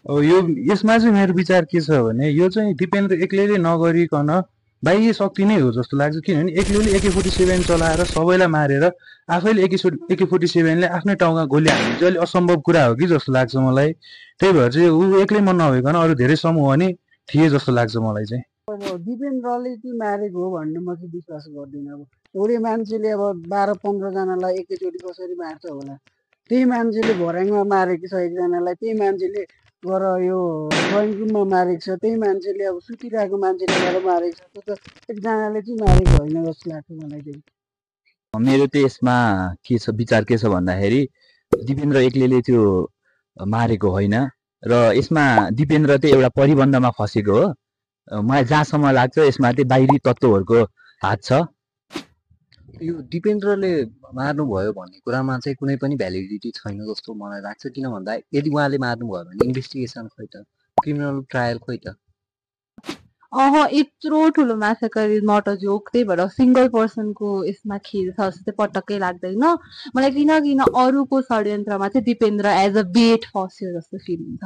अब यो यसमा चाहिँ मेरो विचार के छ भने यो चाहिँ दिपेन्द्र एक्लैले नगरिकन बाह्य शक्ति नै हो जस्तो लाग्छ। किनभने एक्लैले AK47 चलाएर सबैलाई मारेर आफैले AK47ले आफ्नै टाउका गोली हाल्ने चाहिँ अलिक असम्भव कुरा हो कि जस्तो लाग्छ मलाई। त्यही भएर चाहिँ ऊ एक्लै मन नभइकन अरू धेरै समूह नि थिए जस्तो लाग्छ मलाई चाहिँ। अब दिपेन्द्रले चाहिँ मारेको हो भन्ने म चाहिँ विश्वास गर्दिनँ। अब एउटै मान्छेले अब 12-15जनालाई एकैचोटि कसरी मार्छ होला। त्यही मान्छेले भर्याङमा मारेको छ एकजनालाई, त्यही मान्छेले गएर यो ड्रइङ मारेको छ, त्यही मान्छेले अब सुतिरहेको मान्छेले गएर मारेको छ। त्यो त एकजनाले चाहिँ मारेको होइन जस्तो लाग्छ मलाई चाहिँ। मेरो चाहिँ यसमा के छ विचार के छ भन्दाखेरि दिपेन्द्र एक्लैले त्यो मारेको होइन र यसमा दिपेन्द्र चाहिँ एउटा परिबन्धमा फसेको हो। मलाई जहाँसम्म लाग्छ यसमा चाहिँ बाहिरी तत्त्वहरूको हात छ। यो दिपेन्द्रले मार्नुभयो भन्ने कुरामा चाहिँ कुनै पनि भ्यालिडिटी छैन जस्तो मलाई लाग्छ। किन भन्दा यदि उहाँले मार्नुभयो भने इन्भेस्टिगेसन खोइ त, क्रिमिनल ट्रायल खोइ त। यत्रो ठुलो massacre is not a joke. त्यही भएर सिङ्गल पर्सनको यसमा खेल छ जस्तो चाहिँ पटक्कै लाग्दैन मलाई। किन अरूको षड्यन्त्रमा चाहिँ दिपेन्द्र एज अ बेट फस्यो जस्तो फिल हुन्छ।